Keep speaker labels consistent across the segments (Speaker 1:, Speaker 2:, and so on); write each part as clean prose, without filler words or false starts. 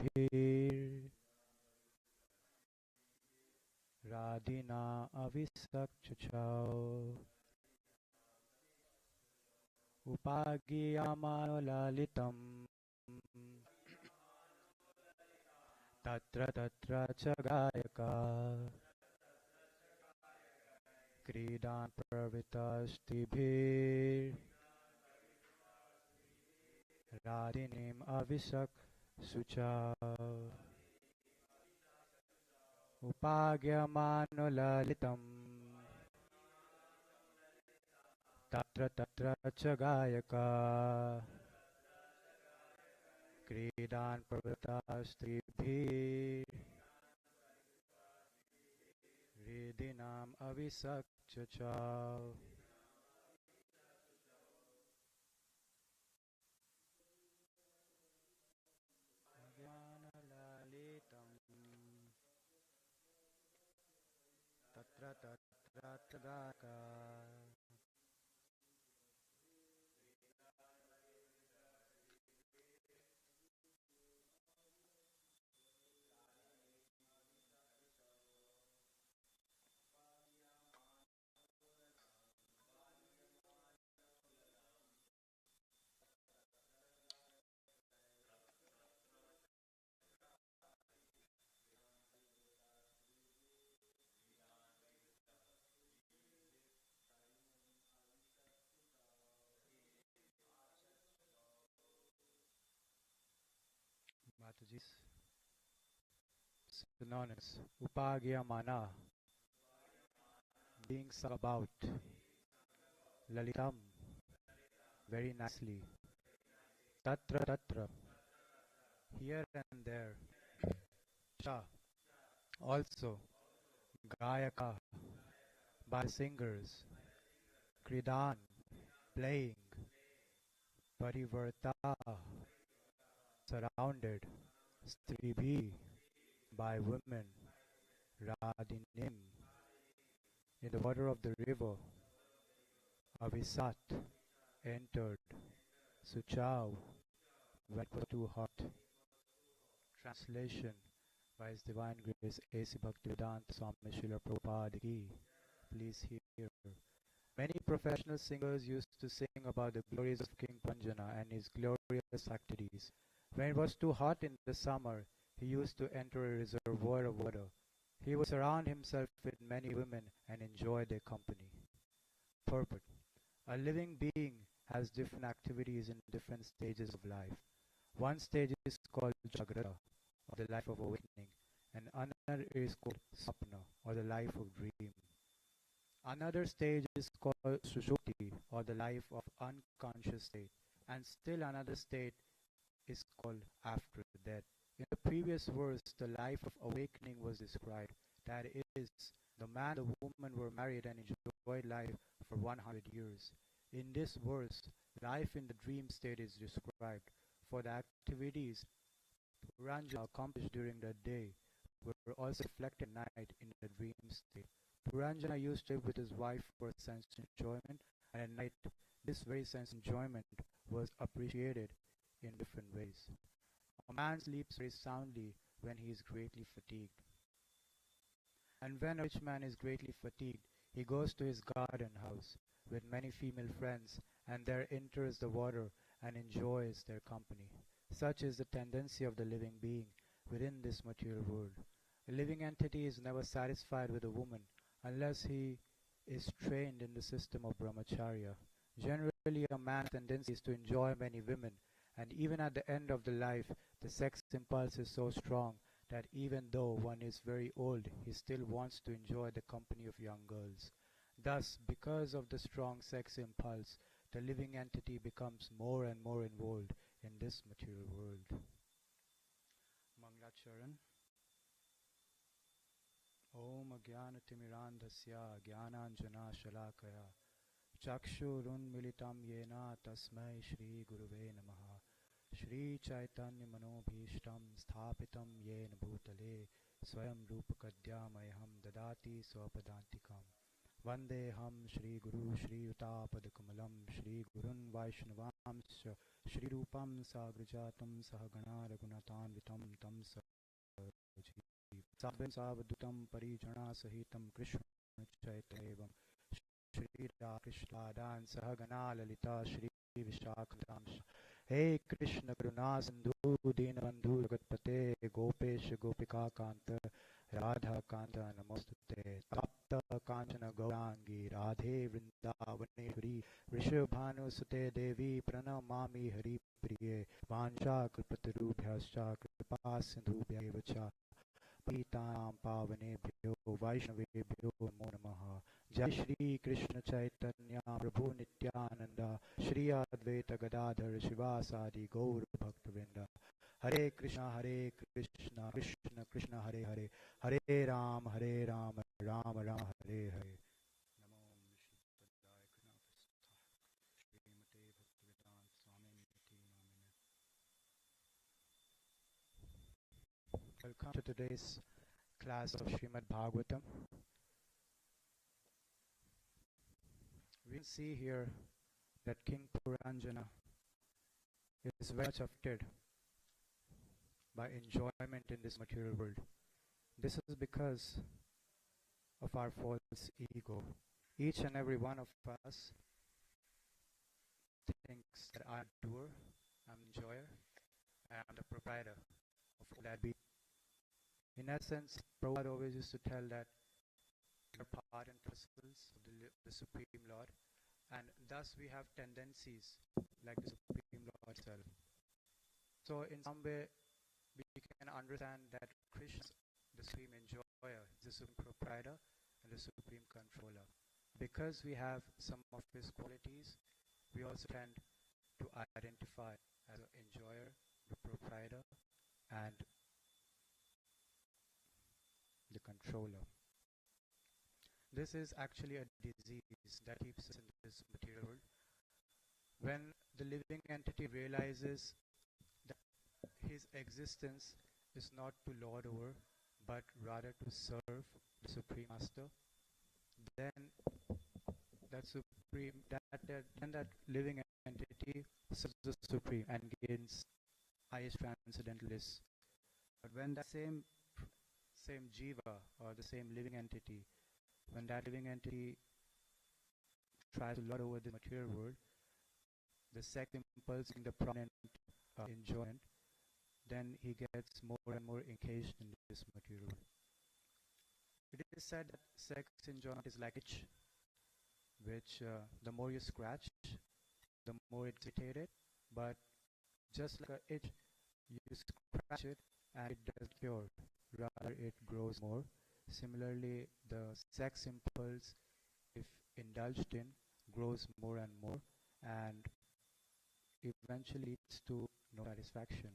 Speaker 1: Bhir Radhina Avisak Chuchao Upagiyamano Lalitam Tatra Tatra Chagayaka Kridan Pravitastibhir Radinim Avisak Suchao Upagyamano Lalitam Tatra Tatra Chagayaka Kridan Pravitastibhir Ridinam Avisak Chachao. Lalitam Tatra Tatra Tagaka Mataji's synonyms. Upagya mana, being sung about. Lalitam, very nicely. Tatra tatra, here and there. Cha, also. Gayaka, by singers. Kridan, playing. Parivarta, surrounded. Stribhi, by women. Radinim, in the water of the river. Avisat, entered. Suchao, when it was too hot. Translation by His Divine Grace A.C. Bhaktivedanta Swami Srila Prabhupada Ki. Please hear. Many professional singers used to sing about the glories of King Purañjana and his glorious activities. When it was too hot in the summer, he used to enter a reservoir of water. He would surround himself with many women and enjoy their company. Purport. A living being has different activities in different stages of life. One stage is called Jagrata, or the life of awakening, and another is called Sapna, or the life of dream. Another stage is called Sushupti, or the life of unconscious state, and still another state is called after death. In the previous verse, the life of awakening was described. That is, the man and the woman were married and enjoyed life for 100 years. In this verse, life in the dream state is described. For the activities Purañjana accomplished during the day were also reflected at night in the dream state. Purañjana used to live with his wife for sense enjoyment, and at night this very sense enjoyment was appreciated in different ways. A man sleeps very soundly when he is greatly fatigued. And when a rich man is greatly fatigued, he goes to his garden house with many female friends, and there enters the water and enjoys their company. Such is the tendency of the living being within this material world. A living entity is never satisfied with a woman unless he is trained in the system of brahmacharya. Generally, a man's tendency is to enjoy many women, and even at the end of the life, the sex impulse is so strong that even though one is very old, he still wants to enjoy the company of young girls. Thus, because of the strong sex impulse, the living entity becomes more and more involved in this material world. Manglacharan. Om Agyanatimirandhasya Gyananjana Shalakaya Chakshurun Militam Yena Tasmai Shri Guruve Namaha Shri Chaitanya Manobhishtam Sthapitam Yena Bhutale Swayam Rupakadyamaham Dadati Swapadantikam Vandeham Shri Guru Shri Utapadakumalam Shri Gurun Vaishnavam Shri Rupam Sagrajatam Sahagana Raghunathanvitam Tam Sabin Savadutam Parijana Sahitam Krishna Chaitanevam Shri Krishna Dan Sahagana Lalita Shri Vishakhatam Hey Krishna Karuna Sindhu Dinabandhu Jagatpate Gopesh Gopika Kanta Radha Kanta Namostute Tapta Kanchana Gaurangi Radhe Vrindavaneshwari Rishabhanu Sute Devi Pranamami Hari Priye Vansha Kalpatarubhyascha Kripa Sindhubhya Evacha Pitam Pavanebhyo Vaishnavebhyo Namo Namaha Jai Shri Krishna Chaitanya Prabhu Nityananda Shri Advaita Gadadhar Shivasadi Gaur Bhaktavinda Hare Krishna Krishna Krishna Hare Hare Hare Ram Ram Ram Hare Hare Welcome to today's class of Srimad Bhagavatam. We can see here that King Purañjana is very much affected by enjoyment in this material world. This is because of our false ego. Each and every one of us thinks that I'm a doer, I'm an enjoyer, and I'm the proprietor of all that be. In essence, Prabhupada always used to tell that we are part and parcels of the Supreme Lord, and thus we have tendencies like the Supreme Lord itself. So in some way, we can understand that Krishna is the Supreme Enjoyer, the Supreme Proprietor, and the Supreme Controller. Because we have some of his qualities, we also tend to identify as an enjoyer, the proprietor, and the controller. This is actually a disease that keeps us in this material world. When the living entity realizes that his existence is not to lord over, but rather to serve the Supreme Master, then that living entity serves the Supreme and gains highest transcendental bliss. But when that same jiva or the same living entity, when that living entity tries to lord over the material world, the sex impulse in the prominent enjoyment, then he gets more and more engaged in this material world. It is said that sex enjoyment is like itch, which the more you scratch, the more it's irritated, but just like an itch, you scratch it and it doesn't cure, rather it grows more. Similarly, the sex impulse, if indulged in, grows more and more and eventually leads to no satisfaction.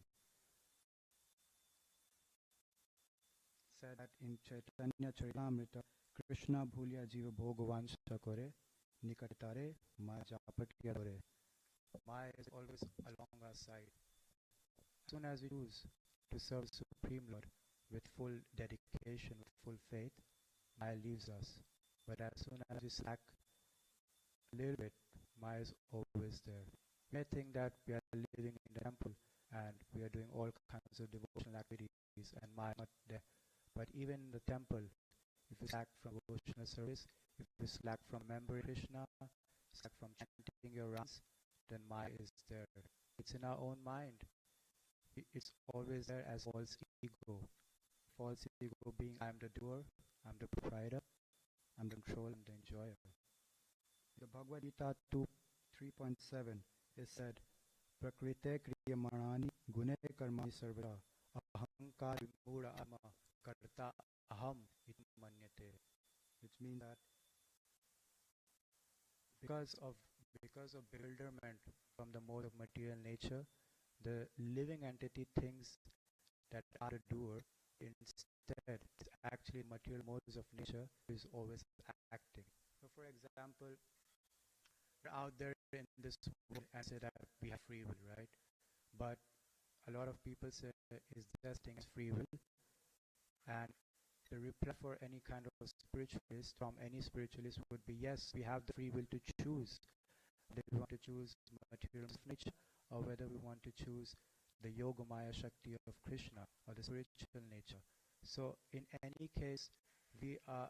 Speaker 1: Said that in Chaitanya Charitamrita, Krishna bhulya jiva bhogavansha kore, nikatare maya japatya dore. Maya is always along our side. As soon as we choose to serve Supreme Lord with full dedication, with full faith, Maya leaves us. But as soon as we slack a little bit, Maya is always there. We may think that we are living in the temple and we are doing all kinds of devotional activities and Maya is not there. But even in the temple, if you slack from devotional service, if you slack from remembering Krishna, slack from chanting your rounds, then Maya is there. It's in our own mind. It's always there as false ego. False ego being I'm the doer, I'm the proprietor, I'm the controller, I'm the enjoyer. The Bhagavad Gita 3.7 is said, Prakrite kriyamanani gune karmani sarvata ahankar vimura ama karta aham iti manyate. Which means that because of bewilderment from the mode of material nature, the living entity thinks that are the doer. Instead, it's actually material modes of nature is always acting. So for example, we're out there in this world and say that we have free will, right? But a lot of people say, is this thing as free will? And the reply for any kind of spiritualist from any spiritualist would be, yes, we have the free will to choose. whether we want to choose material nature or whether we want to choose the Yogamaya Shakti of Krishna or the spiritual nature. So in any case, we are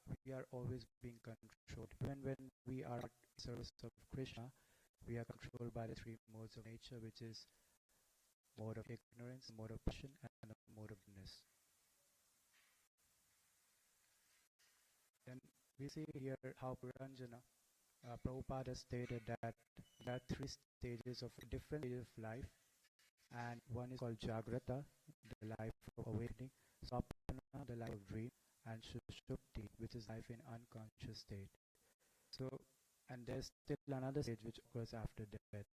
Speaker 1: always being controlled. Even when we are in service of Krishna, we are controlled by the three modes of nature, which is mode of ignorance, mode of passion, and the mode of goodness. Then we see here how Prabhupada stated that there are three stages of different stages of life, and one is called Jagrata, the life of awakening, Sapna, the life of dream, and Sushupti, which is life in unconscious state. So, and there's still another stage which occurs after death.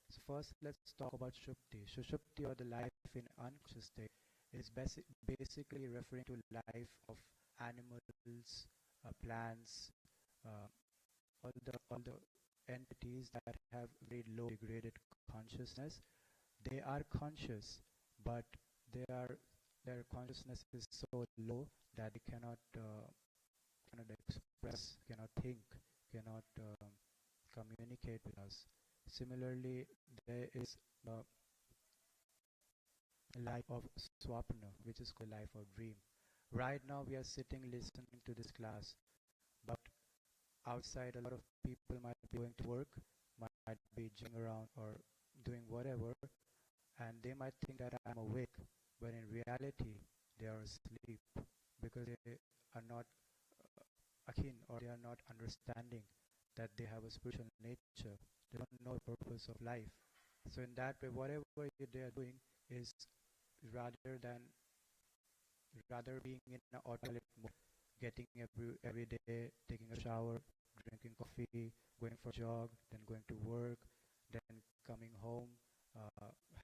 Speaker 1: So first, let's talk about Shupti. Sushupti, or the life in unconscious state, is basically referring to life of animals, plants, uh, all the entities that have very low degraded consciousness. They are conscious, but they are their consciousness is so low that they cannot express, cannot think, cannot communicate with us. Similarly, there is a life of swapna, which is called life of dream. Right now, we are sitting listening to this class, but outside, a lot of people might be going to work, might be jigging around or doing whatever, and they might think that I'm awake, but in reality, they are asleep because they are not akin, or they are not understanding that they have a spiritual nature. They don't know the purpose of life. So in that way, whatever they are doing is rather than rather being in an automatic mode, getting every day, taking a shower, drinking coffee, going for a jog, then going to work, then coming home,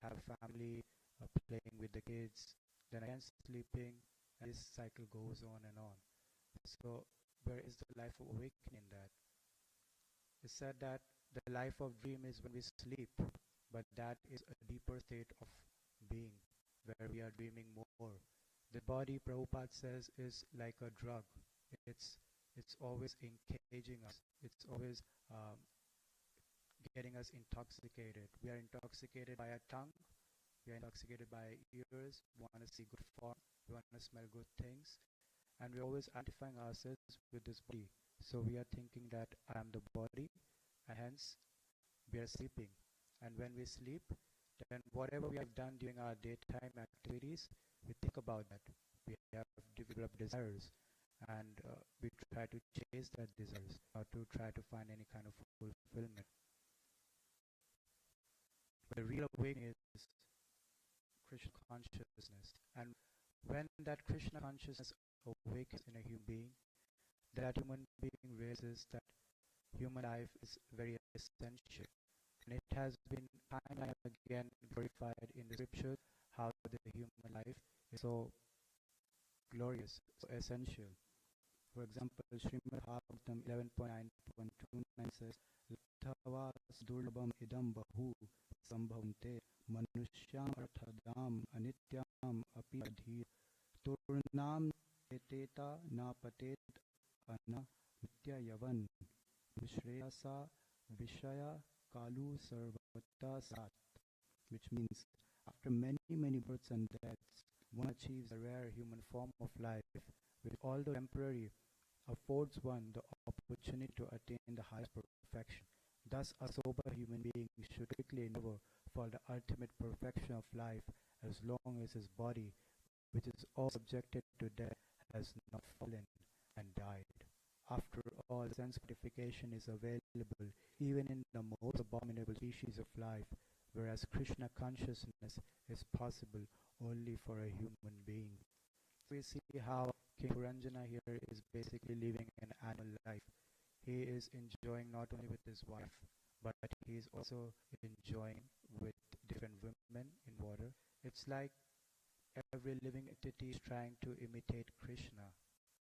Speaker 1: have a family, playing with the kids, then again sleeping, and this cycle goes on and on. So where is the life of awakening in that? It's said that the life of dream is when we sleep, but that is a deeper state of being where we are dreaming more. The body, Prabhupada says, is like a drug. It's it's always engaging us. It's always getting us intoxicated. We are intoxicated by our tongue. We are intoxicated by ears. We want to see good form. We want to smell good things. And we're always identifying ourselves with this body. So we are thinking that I am the body, and hence we are sleeping. And when we sleep, then whatever we have done during our daytime activities, we think about that. We have developed desires, and we try to chase that desires or to try to find any kind of fulfillment. But the real awakening is Krishna consciousness. And when that Krishna consciousness awakens in a human being, that human being realizes that human life is very essential. And it has been time and again glorified in the scriptures how the human life is so glorious, so essential. For example, Srimad Bhagavatam 11.9.29 says, Lathavas durlabam idam bahu sambhavante manusyam arthadam anityam api adhir turnam eteta na patet ana nitya yavan vishreyasa vishaya kalu sarvata sat, which means after many births and deaths, one achieves a rare human form of life, which although temporary, affords one the opportunity to attain the highest perfection. Thus, a sober human being should quickly endeavor for the ultimate perfection of life, as long as his body, which is all subjected to death, has not fallen and died. After all, sense gratification is available even in the most abominable species of life, whereas Krishna consciousness is possible only for a human being. We see how King Purañjana here is basically living an animal life. He is enjoying not only with his wife, but he is also enjoying with different women in water. It's like every living entity is trying to imitate Krishna.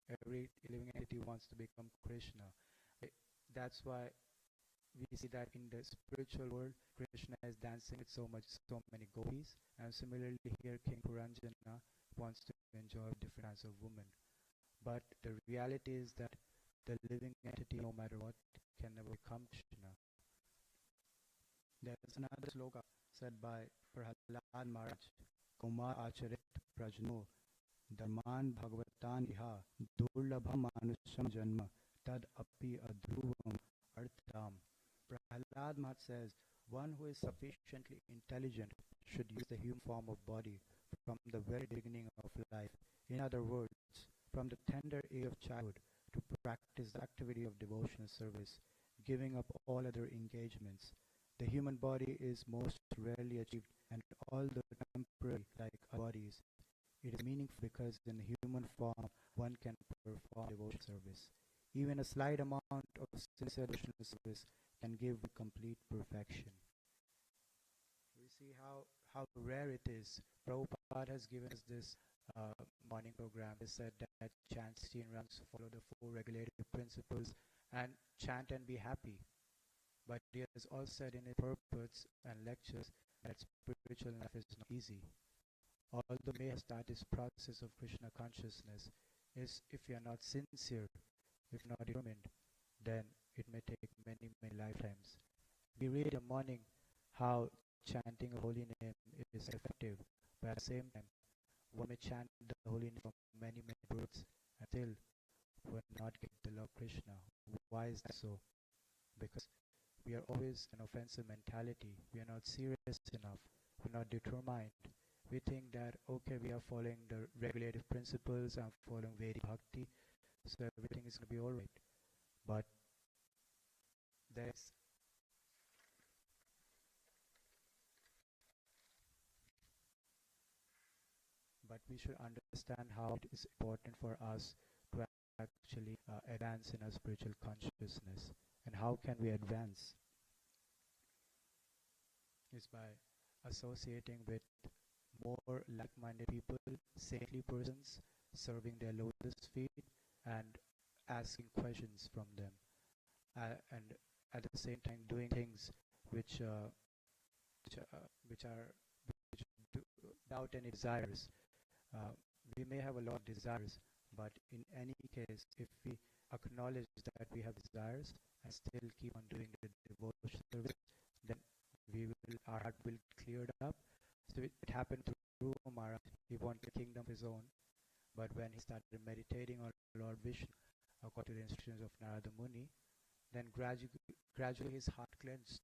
Speaker 1: Every living entity wants to become Krishna. That's why we see that in the spiritual world, Krishna is dancing with so many gopis, and similarly here, King Purañjana wants to enjoy different kinds of women. But the reality is that the living entity, no matter what, can never become Krishna.
Speaker 2: There is another sloka said by Prahlad Maharaj, Kumar Acharit Prajno Dharman Bhagavatan Iha Durlabham Manusham Janma Tad Api Adhruvam Artham. Prahlad Maharaj says, one who is sufficiently intelligent should use the human form of body from the very beginning of life. In other words, from the tender age of childhood to practice the activity of devotional service, giving up all other engagements. The human body is most rarely achieved, and although temporary like our bodies, it is meaningful because in the human form one can perform devotional service. Even a slight amount of sincere devotional service can give complete perfection. We see how rare it is. Prabhupada has given us this morning program. He said that chant 16 rounds, follow the four regulative principles, and chant and be happy. But he has also said in his purports and lectures that spiritual life is not easy. Although may have started this process of Krishna consciousness, is if you are not sincere, if not determined, then it may take many, many lifetimes. We read in the morning how chanting a holy name is effective, but at the same time, one may chant the holy name for many, many births and still will not get the Lord Krishna. Why is that so? Because we are always an offensive mentality. We are not serious enough. We're not determined. We think that, okay, we are following the regulative principles, I'm following Vedic Bhakti, so everything is going to be alright. But there's but we should understand how it is important for us to actually advance in our spiritual consciousness. And how can we advance? Is by associating with more like-minded people, saintly persons, serving their lotus feet, and asking questions from them, and at the same time doing things which which are which do, without any desires. Uh, we may have a lot of desires, but in any case, if we acknowledge that we have desires and still keep on doing the devotional service, then our heart will clear up. So it happened to Dhruva Maharaj. He wanted a kingdom of his own, but when he started meditating on Lord Vishnu, according to the instructions of Narada Muni, then gradually his heart cleansed,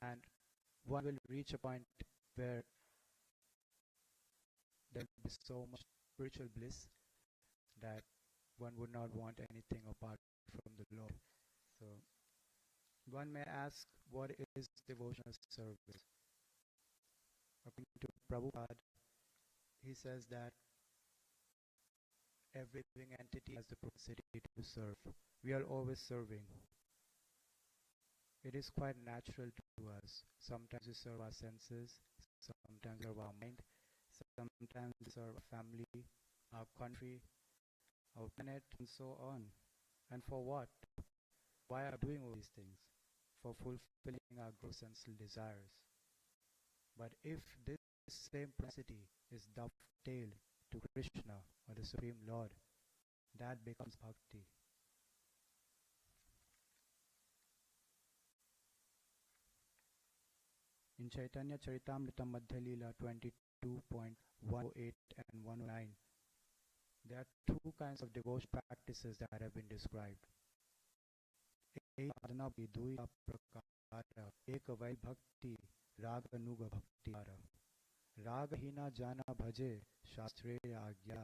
Speaker 2: and one will reach a point where there will be so much spiritual bliss that one would not want anything apart from the Lord. So one may ask, what is devotional service? According to Prabhupada, he says that every living entity has the propensity to serve. We are always serving. It is quite natural to us. Sometimes we serve our senses, sometimes we serve our mind, sometimes we serve our family, our country, our planet, and so on. And for what? Why are we doing all these things? For fulfilling our gross sensual desires. But if this same propensity is dovetailed to Krishna or the Supreme Lord, that becomes bhakti. In Chaitanya Charitamrita Madhya Leela 22.108 and 109, there are two kinds of devotion practices that have been described. एक साधना विदुई प्रकार एक वै भक्ति राग अनुग भक्ति राग ही ना जाना भजे शास्त्रे आज्ञा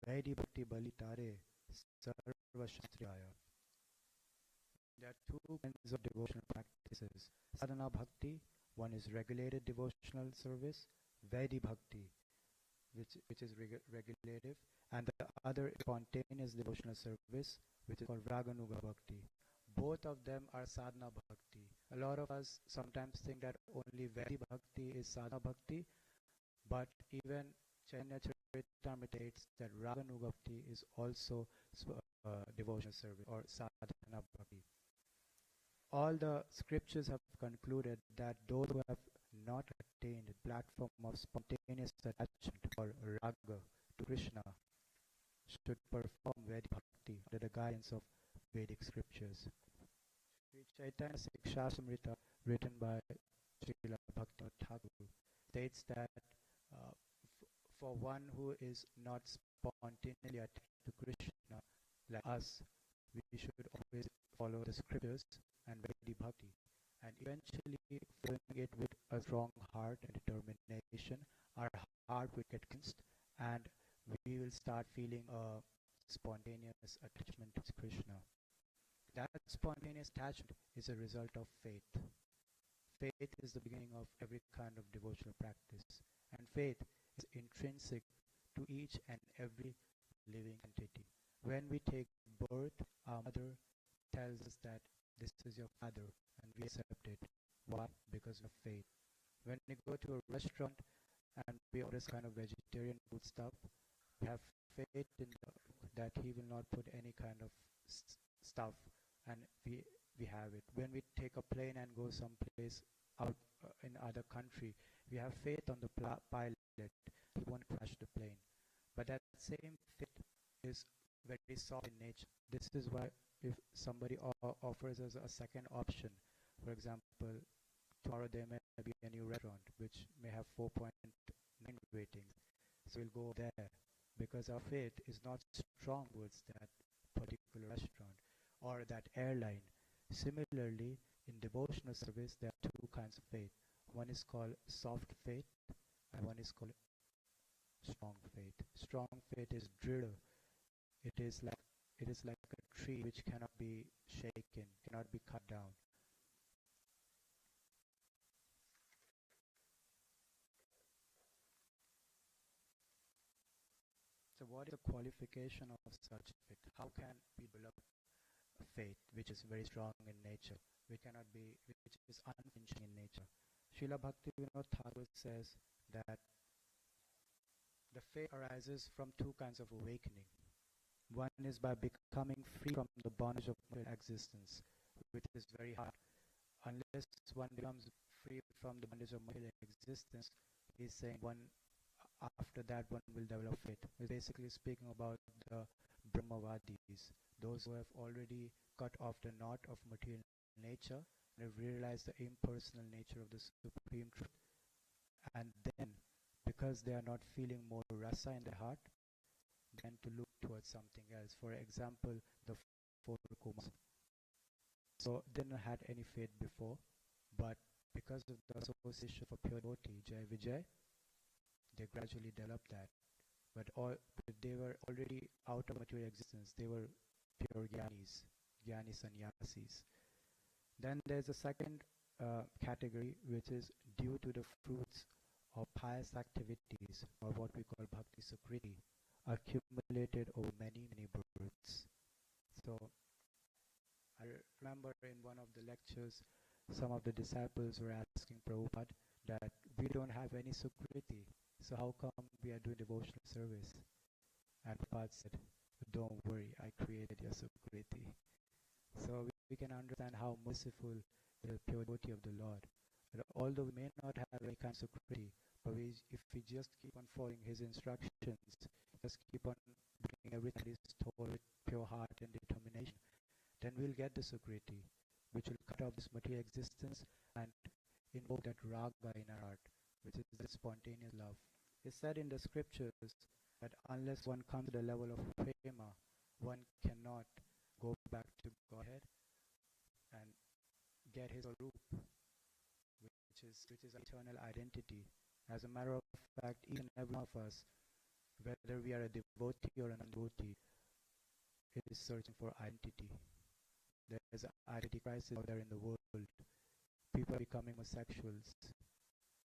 Speaker 2: वैधि भक्ति बलि तारे सर्व शास्त्र आया. There are two kinds of devotional practices. Sadhana bhakti, one is regulated devotional service, Vaidhi bhakti, which is regulative, and the other is spontaneous devotional service, which is called Raganuga bhakti. Both of them are sadhana bhakti. A lot of us sometimes think that only Vaidhi bhakti is sadhana bhakti, but even Chaitanya Charitamrita states that Raganuga bhakti is also devotional service or sadhana bhakti. All the scriptures have concluded that those who have not attained the platform of spontaneous attachment or raga to Krishna should perform Vedic bhakti under the guidance of Vedic scriptures. Sri Chaitanya Sikshasamrita
Speaker 1: written by Srila Bhakta Thakur, states that uh, for one who is not spontaneously attached to Krishna like us, we should always follow the scriptures and Vedic bhakti. And eventually, following it with a strong heart and determination, our heart will get cleansed and we will start feeling a spontaneous attachment to Krishna. That spontaneous attachment is a result of faith. Faith is the beginning of every kind of devotional practice, and faith is intrinsic to each and every living entity. When we take birth, our mother tells us that this is your father, and we accept it. Why? Because of faith. When we go to a restaurant and we order some kind of vegetarian food stuff, we have faith in that he will not put any kind of stuff, and we have it. When we take a plane and go someplace out in other country, we have faith on the pilot. He won't crash the plane. But that same faith is very soft in nature. This is why if somebody offers us a second option, for example, tomorrow there may be a new restaurant which may have 4.9 ratings, so we'll go there because our faith is not strong towards that particular restaurant or that airline. Similarly, in devotional service, there are two kinds of faith. One is called soft faith, and one is called strong faith. Strong faith is dृढ़. It is like a tree which cannot be shaken, cannot be cut down. So what is the qualification of such faith? How can we develop a faith which is very strong in nature, which is unflinching in nature? Srila Bhaktivinoda Thakur says that the faith arises from two kinds of awakening. One is by becoming free from the bondage of existence, which is very hard. Unless one becomes free from the bondage of material existence, he's saying one after that one will develop faith. He's basically speaking about the Brahmavadis, those who have already cut off the knot of material nature and have realized the impersonal nature of the supreme truth. And then, because they are not feeling more rasa in their heart, then to look towards something else. For example, the four kumas. So they didn't had any faith before, but because of the association for pure devotee, Jai Vijay, they gradually developed that. But they were already out of material existence. They were pure jnani sannyasis. Then there's a second category, which is due to the fruits of pious activities, or what we call bhakti sukriti, accumulated over many births. So I remember in one of the lectures, some of the disciples were asking Prabhupada that we don't have any sukriti, so how come we are doing devotional service? And Prabhupada said, don't worry, I created your sukriti. So we can understand how merciful the pure devotee of the Lord. But although we may not have any kind of sukriti, but if we just keep on following his instructions, just keep on doing everything that is told with pure heart and determination, then we'll get the sukriti, which will cut off this material existence and invoke that raga in our heart, which is the spontaneous love. It's said in the scriptures that unless one comes to the level of prema, one cannot go back to Godhead and get his roop, which is eternal identity. As a matter of fact, each and every one of us, whether we are a devotee or a non-devotee, is searching for identity. There's an identity crisis out there in the world. People are becoming homosexuals,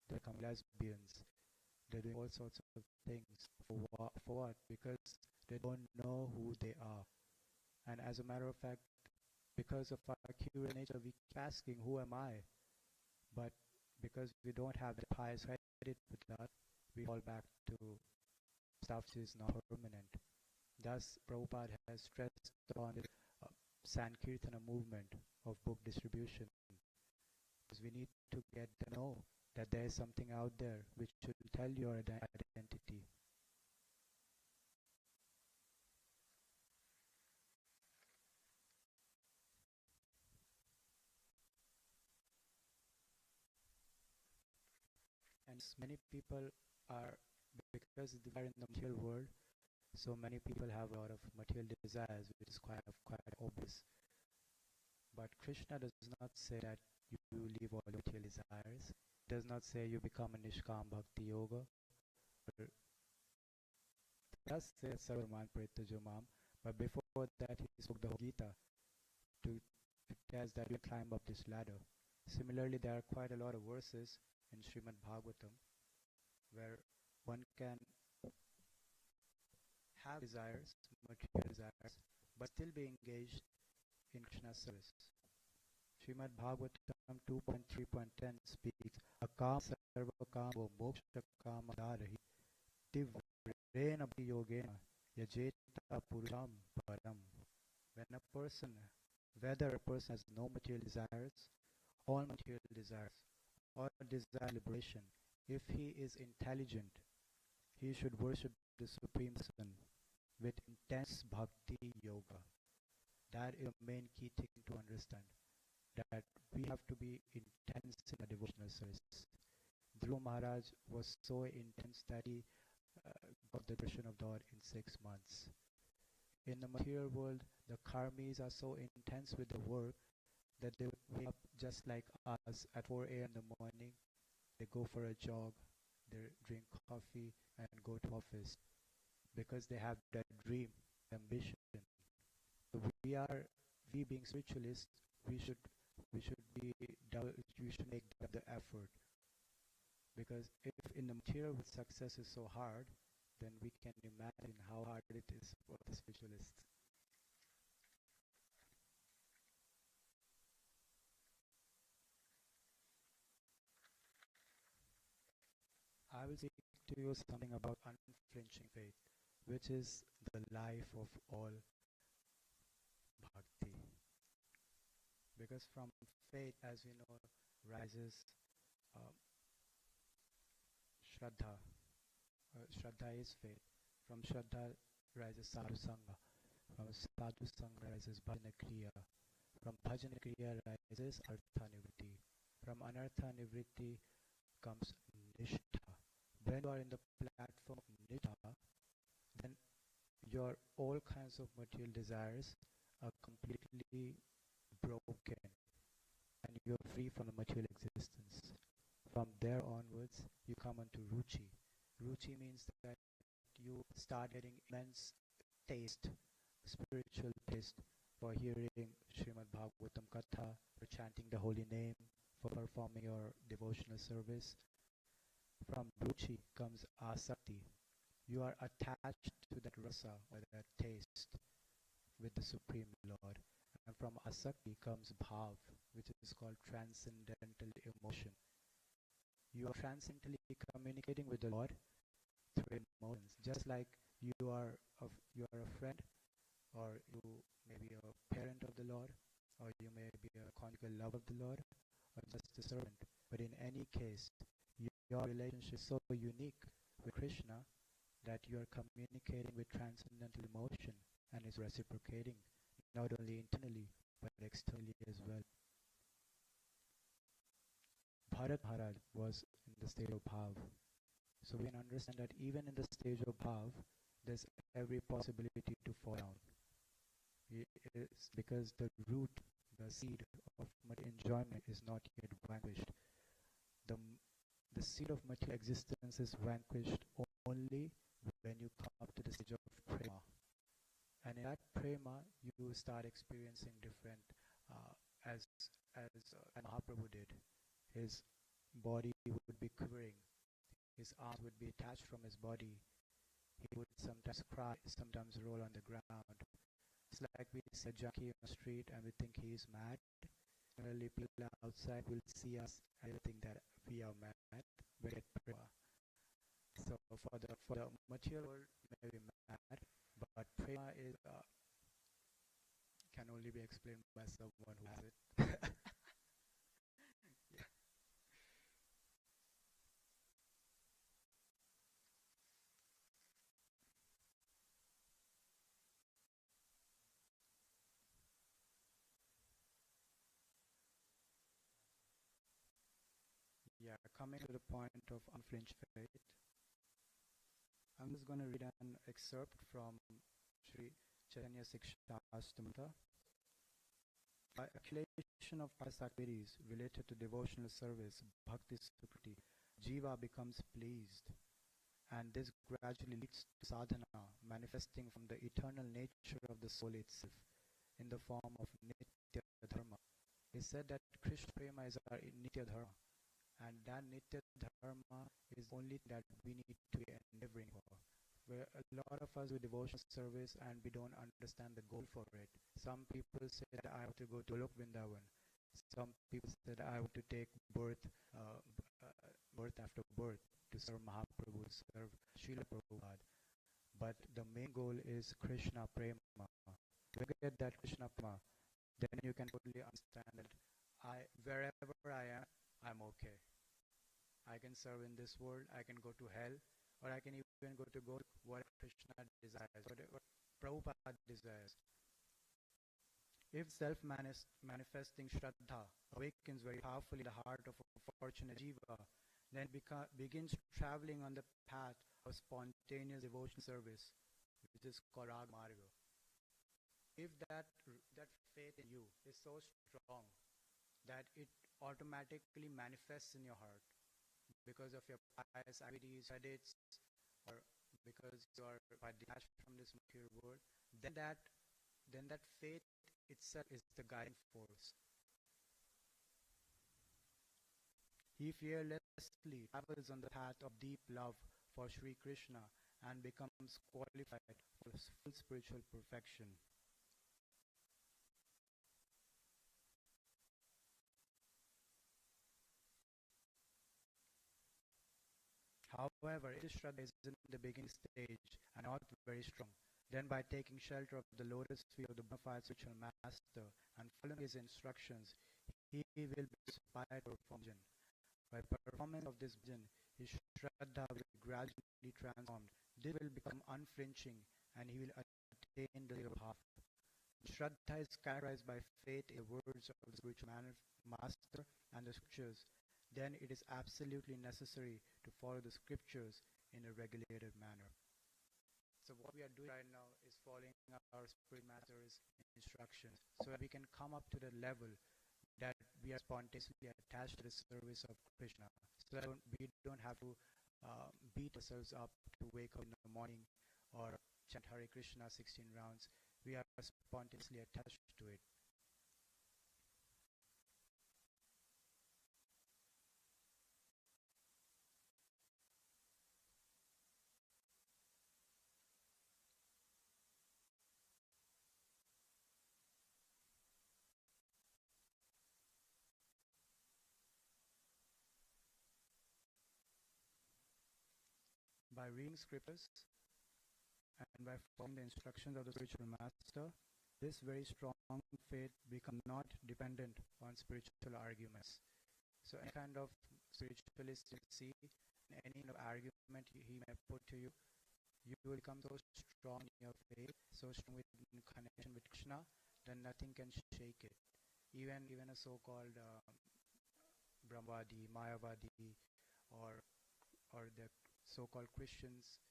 Speaker 1: they're becoming lesbians, they're doing all sorts of things. For what? Because they don't know who they are. And as a matter of fact, because of our curious nature, we keep asking, who am I? But because we don't have the pious credit with that, we fall back to stuff which is not permanent. Thus, Prabhupada has stressed on the Sankirtana movement of book distribution, because we need to get to know that there is something out there which will tell your identity. And many people are, because they are in the material world, so many people have a lot of material desires, which is quite obvious. But Krishna does not say that you leave all material desires. He does not say you become a Nishkam Bhakti Yoga. Or he does say Sarvaman Parityajamam, but before that he spoke the whole Gita to tell us that you climb up this ladder. Similarly, there are quite a lot of verses in Srimad Bhagavatam where one can have desires, material desires, but still be engaged in Krishna's service. Srimad Bhagavatam 2.3.10 speaks, Akam sarva kamo moksha kama darahi tivrena yogena yajeta purusham param. When a person, whether a person has no material desires, all material desires, or desire liberation, if he is intelligent, he should worship the Supreme Son with intense bhakti yoga. That is the main key thing to understand, that we have to be intense in our devotional service. Dhruva Maharaj was so intense that he got the darshan of God in 6 months. In the material world, the karmis are so intense with the work that they wake up just like us at 4 a.m. in the morning. They go for a jog, they drink coffee and go to office because they have that dream, ambition. So we being spiritualists, we should make the effort, because if in the material success is so hard, then we can imagine how hard it is for the spiritualists. I will speak to you something about unflinching faith, which is the life of all bhakti. Because from faith, as we know, rises um, Shraddha. Shraddha is faith. From Shraddha rises Sadhu Sangha. From Sadhu Sangha rises Bhajana Kriya. From Bhajana Kriya rises Artha Nivritti. From Anartha Nivritti comes Nishtha. When you are in the platform of Nishtha, then your all kinds of material desires are completely broken and you are free from the material existence. From there onwards, you come onto Ruchi. Ruchi means that you start getting immense taste, spiritual taste, for hearing Srimad Bhagavatam Katha, for chanting the holy name, for performing your devotional service. From Ruchi comes Asakti. You are attached to that rasa, or that taste, with the Supreme Lord. And from Asakti comes Bhav, which is called transcendental emotion. You are transcendently communicating with the Lord through emotions, just like you are a friend, or you may be a parent of the Lord, or you may be a conjugal love of the Lord, or just a servant. But in any case, your relationship is so unique with Krishna that you are communicating with transcendental emotion and is reciprocating, not only internally but externally as well. Bharat Maharaj was in the stage of Bhav. So we can understand that even in the stage of Bhav, there's every possibility to fall down. It's because the root, the seed of material enjoyment is not yet vanquished. The seed of material existence is vanquished only when you come up to the stage of prema. And in that prema, you start experiencing different, as Mahaprabhu did. His body would be quivering. His arms would be detached from his body. He would sometimes cry, sometimes roll on the ground. It's like we see a junkie on the street and we think he is mad. Similarly, people outside will see us and think that we are mad. We get prema. So for the material world, you may be mad, but prema is can only be explained by someone who has it. Yeah. Yeah,
Speaker 2: coming to the point of unflinched faith, I'm just going to read an excerpt from Sri Chaitanya Sikshastamrita. By accumulation of pious activities related to devotional service, bhakti sukriti, jiva becomes pleased, and this gradually leads to sadhana, manifesting from the eternal nature of the soul itself in the form of nitya dharma. It's said that Krishna prema is our nitya dharma, and that nitya dharma is only that we need to be endeavoring for. Where a lot of us do devotional service and we don't understand the goal for it. Some people say that I want to go to Golok Vrindavan. Some people say that I want to take birth after birth to serve Mahaprabhu, serve Srila Prabhupada. But the main goal is Krishna Prema. If you get that Krishna Prema, then you can totally understand that wherever I am, I'm okay. I can serve in this world, I can go to hell, or I can even go to whatever Krishna desires, whatever Prabhupada desires. If self-manifesting Shraddha awakens very powerfully in the heart of a fortunate jiva, then begins traveling on the path of spontaneous devotional service, which is called Rag Marga. If that faith in you is so strong that it automatically manifests in your heart because of your pious activities, credits, or because you are detached from this material world, then that faith itself is the guiding force. He fearlessly travels on the path of deep love for Sri Krishna and becomes qualified for full spiritual perfection. However, if Shraddha is in the beginning stage and not very strong, then by taking shelter of the lotus feet of the bona fide spiritual master and following his instructions, he will be inspired to perform bhajan. By performance of this bhajan, his Shraddha will be gradually transformed. This will become unflinching and he will attain the zero path. Shraddha is characterized by faith in the words of the spiritual master and the scriptures. Then it is absolutely necessary to follow the scriptures in a regulated manner. So what we are doing right now is following our spiritual master's instructions so that we can come up to the level that we are spontaneously attached to the service of Krishna. So that we don't have to beat ourselves up to wake up in the morning or chant Hare Krishna 16 rounds. We are spontaneously attached to it. By reading scriptures and by following the instructions of the spiritual master, this very strong faith becomes not dependent on spiritual arguments. So any kind of spiritualist you see, any kind of argument he may put to you, you will become so strong in your faith, so strong in connection with Krishna, that nothing can shake it. Even a so-called Brahmavadi, Mayavadi, or the so-called Christians,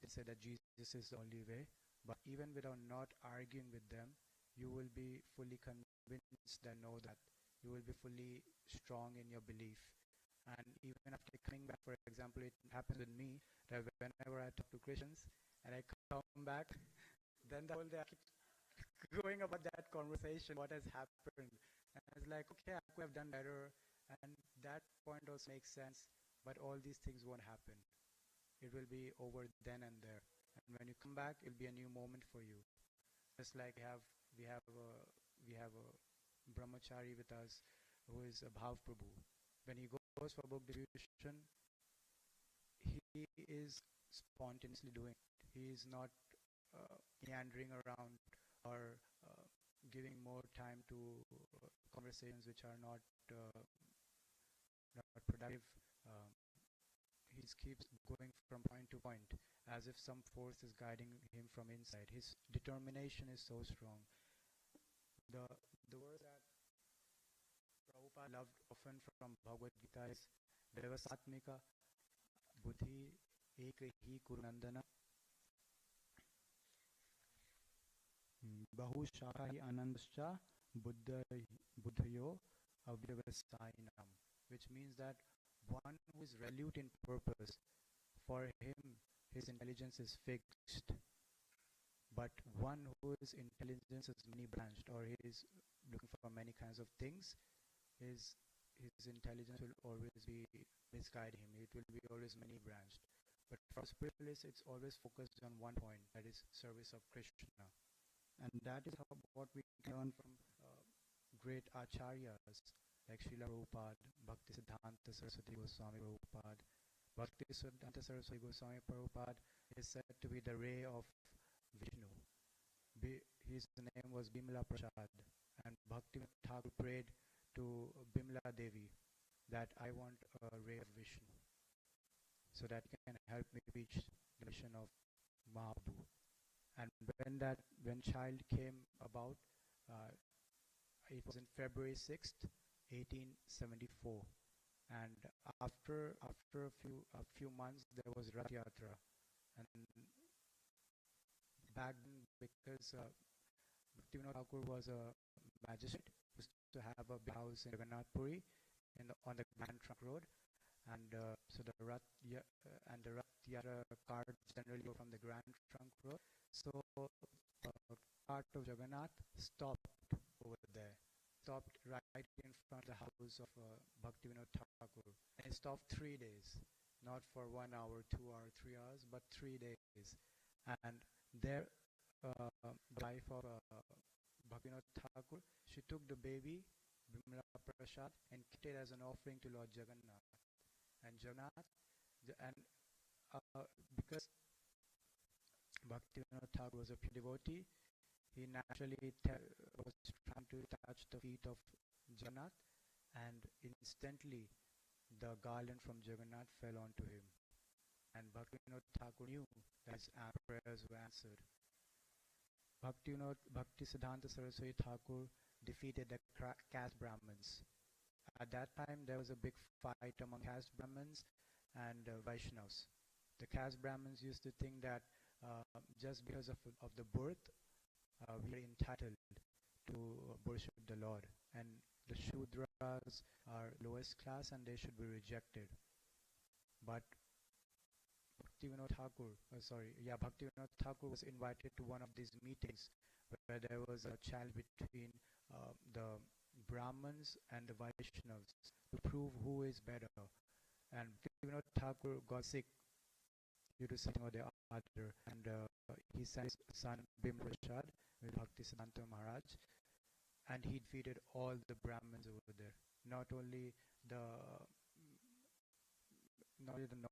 Speaker 2: they say that Jesus is the only way. But even without not arguing with them, you will be fully convinced and know that you will be fully strong in your belief. And even after coming back, for example, it happens with me that whenever I talk to Christians and I come back, then the whole day I keep going about that conversation, what has happened. And it's like, okay, I could have done better. And that point also makes sense. But all these things won't happen. It will be over then and there. And when you come back, it'll be a new moment for you. Just like we have a brahmachari with us who is a Bhav Prabhu. When he goes for book distribution, he is spontaneously doing it. He is not meandering around or giving more time to conversations which are not productive. He keeps going from point to point as if some force is guiding him from inside. His determination is so strong. The verse that Prabhupada loved often from Bhagavad Gita is व्यवसात्मिका बुद्धि एक ही कुरुनंदन बहुशाखा ही आनंदश्चा बुद्धयो avyavasayinam, which means that one who is resolute in purpose, for him his intelligence is fixed, but one whose intelligence is many branched, or he is looking for many kinds of things, his intelligence will always be misguide him. It will be always many branched. But for spiritualists, it's always focused on one point, that is service of Krishna, and that is how what we learn from great acharyas like Srila Prabhupada, Bhaktisiddhanta Saraswati Goswami Prabhupada. Bhaktisiddhanta Saraswati Goswami Prabhupada is said to be the ray of Vishnu. His name was Bimala Prasad, and Bhakti Thakur prayed to Bimala Devi that I want a ray of Vishnu so that can help me reach the mission of Mahaprabhu. And when child came about, it was in February 6th, 1874, and after a few months there was Rath Yatra, and back then because Bhaktivinoda Thakur was a magistrate, used to have a big house in Jagannath Puri on the Grand Trunk Road, and so the Rath Yatra cart generally go from the Grand Trunk Road. So cart of Jagannath stopped over there, stopped right in front of the house of Bhaktivinoda Thakur, and it stopped 3 days, not for 1 hour, 2 hours, 3 hours, but 3 days, and there the wife of Bhaktivinoda Thakur, she took the baby Bimala Prasad and kept it as an offering to Lord Jagannath. And Jagannath, and because Bhaktivinoda Thakur was a pure devotee, he naturally was trying to touch the feet of Jagannath, and instantly the garland from Jagannath fell onto him. And Bhaktivinoda Thakur knew that his prayers were answered. Bhaktisiddhanta Saraswati Thakur defeated the caste Brahmins. At that time, there was a big fight among caste Brahmins and Vaishnavas. The caste Brahmins used to think that just because of the birth, we are entitled to worship the Lord, and the Shudras are lowest class and they should be rejected. But Bhaktivinoda Thakur was invited to one of these meetings where there was a challenge between the Brahmins and the Vaishnavas to prove who is better. And Bhaktivinoda Thakur got sick due to something or the other, and he sent his son Bimala Prasad with Bhaktisiddhanta Maharaj, and he defeated all the Brahmins over there. Not only the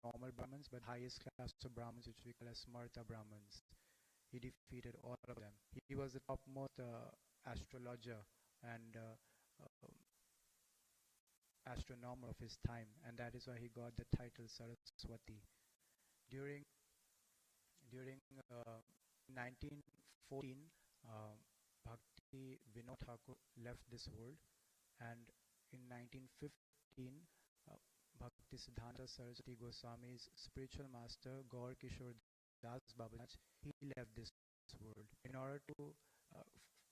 Speaker 2: normal Brahmins, but highest class of Brahmins, which we call as Smarta Brahmins. He defeated all of them. He was the topmost astrologer and astronomer of his time, and that is why he got the title Saraswati. During 1914, Bhakti Vinod Thakur left this world, and in 1915, Bhaktisiddhanta Saraswati Goswami's spiritual master Gaur Kishore Das Babaji, he left this world in order to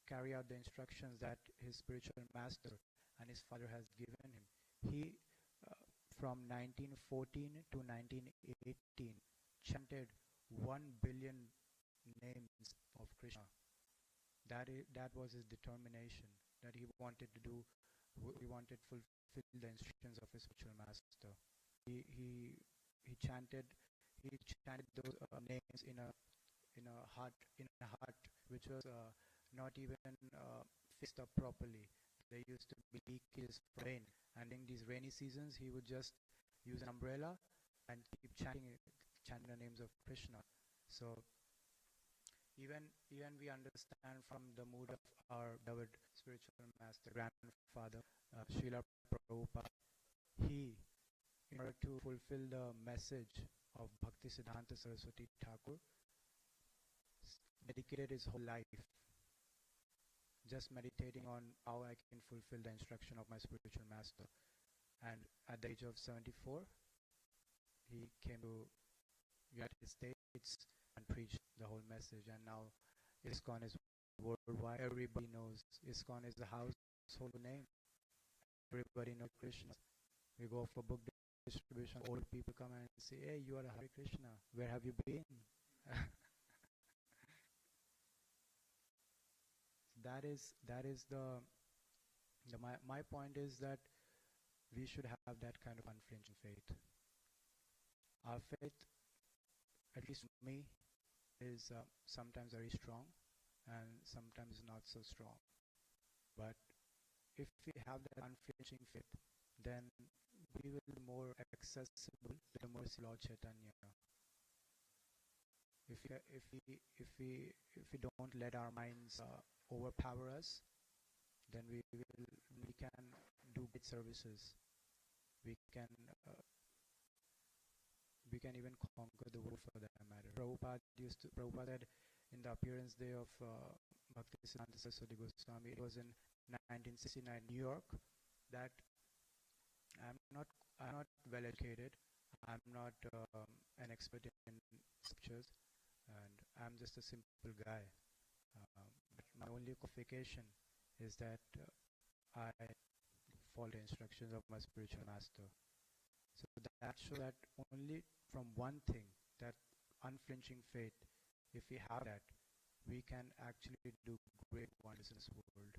Speaker 2: carry out the instructions that his spiritual master and his father has given him. He, from 1914 to 1918, chanted 1 billion names of Krishna. That was his determination, that he wanted to do. He wanted to fulfill the instructions of his spiritual master. He chanted those names in a hut which was not even fixed up properly. There used to be leakages from rain, and in these rainy seasons he would just use an umbrella and keep chanting the names of Krishna. So even we understand from the mood of our beloved spiritual master, grandfather, Srila Prabhupada, he, in order to fulfill the message of Bhaktisiddhanta Saraswati Thakur, dedicated his whole life just meditating on how I can fulfill the instruction of my spiritual master.
Speaker 1: And at the age of 74, he came to United States and preached the whole message. And now ISKCON is worldwide. Everybody knows ISKCON is the household name. Everybody knows Krishna. We go for book distribution. Old people come and say, "Hey, you are a Hare Krishna. Where have you been?" that is my point is that we should have that kind of unflinching faith. Our faith, at least for me, is sometimes very strong and sometimes not so strong. But if we have that unflinching faith, then we will be more accessible to the mercy Lord Chaitanya. If we don't let our minds overpower us, then we can do great services. We can uh, we can even conquer the world for that matter. Prabhupada said in the appearance day of Bhaktisiddhanta Saraswati Goswami, it was in 1969 New York, that I'm not well educated. I'm not an expert in scriptures, and I'm just a simple guy. But my only qualification is that I follow the instructions of my spiritual master. So that shows that only from one thing, that unflinching faith, if we have that, we can actually do great wonders in this world.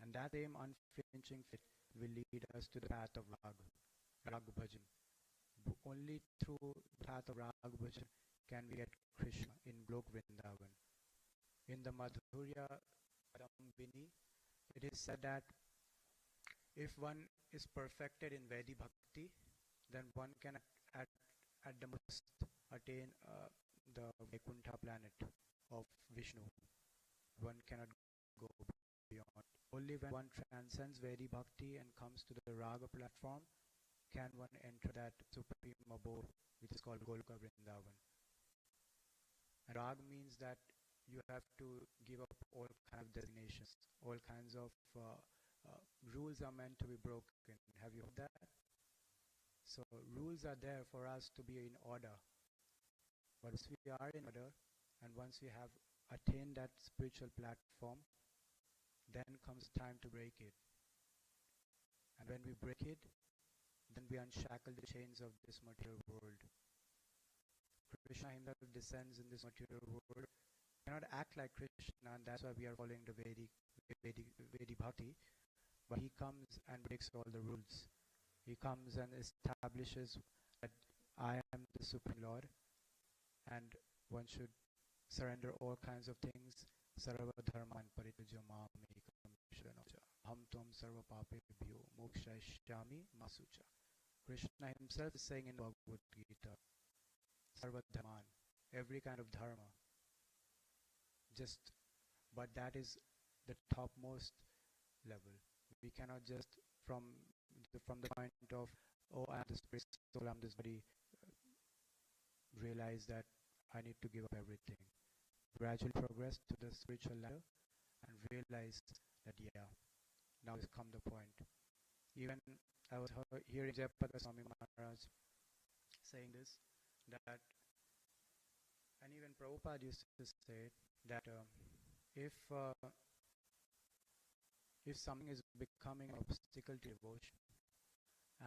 Speaker 1: And that same unflinching faith will lead us to the path of Rag Bhajan. Only through the path of Rag Bhajan can we get Krishna in Glok Vrindavan. In the Madhurya Padambini, it is said that if one is perfected in Vedic Bhakti, then one can at the most attain the Vaikuntha planet of Vishnu. One cannot go beyond. Only when one transcends Vedic Bhakti and comes to the Raga platform can one enter that supreme abode, which is called Goloka Vrindavan. And Rag means that you have to give up all kind of designations, all kinds of rules are meant to be broken. Have you heard that? So rules are there for us to be in order. But once we are in order, and once we have attained that spiritual platform, then comes time to break it. And when we break it, then we unshackle the chains of this material world. Krishna himself descends in this material world. We cannot act like Krishna, and that's why we are following the Vedic Bhakti. But he comes and breaks all the rules. He comes and establishes that I am the Supreme Lord, and one should surrender all kinds of things. Sarva dharman parityaja mam ekam sharanaja ham tvam sarva papebhyo mokshayashyami masucha. Krishna himself is saying in Bhagavad Gita, Sarva dharman, every kind of dharma. But that is the topmost level. We cannot just from the point of, oh, I'm the spirit soul, I'm this body, realize that I need to give up everything. Gradually progress to the spiritual ladder and realize that, yeah, now has come the point. Even I was hearing Jayapada Swami Maharaj saying this, that, and even Prabhupada used to say that if something is becoming an obstacle to devotion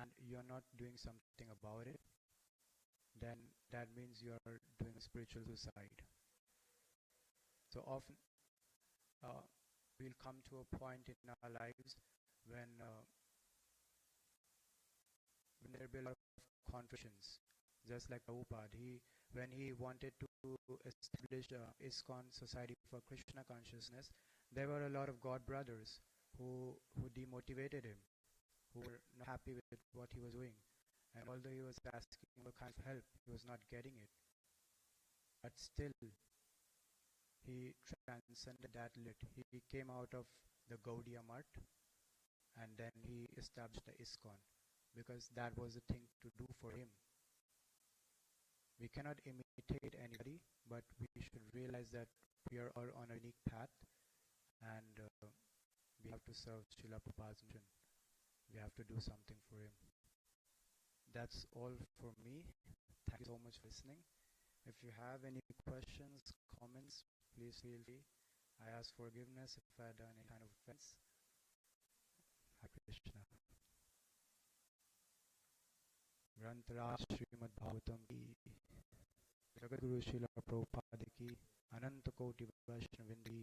Speaker 1: and you're not doing something about it, then that means you're doing spiritual suicide. So often we'll come to a point in our lives when there will be a lot of contradictions. Just like Prabhupada, when he wanted to establish ISKCON Society for Krishna Consciousness, there were a lot of God brothers who demotivated him, who were not happy with what he was doing. And although he was asking all kinds of help, he was not getting it. But still, he transcended that limit. He came out of the Gaudiya Math, and then he established the ISKCON, because that was the thing to do for him. We cannot imitate anybody, but we should realize that we are all on a unique path, and we have to serve Srila Prabhupada's mission. We have to do something for him. That's all for me. Thank you so much for listening. If you have any questions, comments, please feel free. I ask forgiveness if I had done any kind of offense. Hare Krishna. ग्रंथराज Shrimad Bhagavatam की जगत गुरु श्रील प्रभुपाद की अनंत कोटि वैष्णव की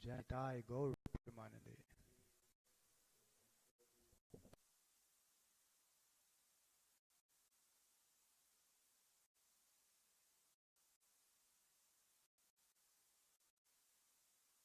Speaker 1: जय निताय गौर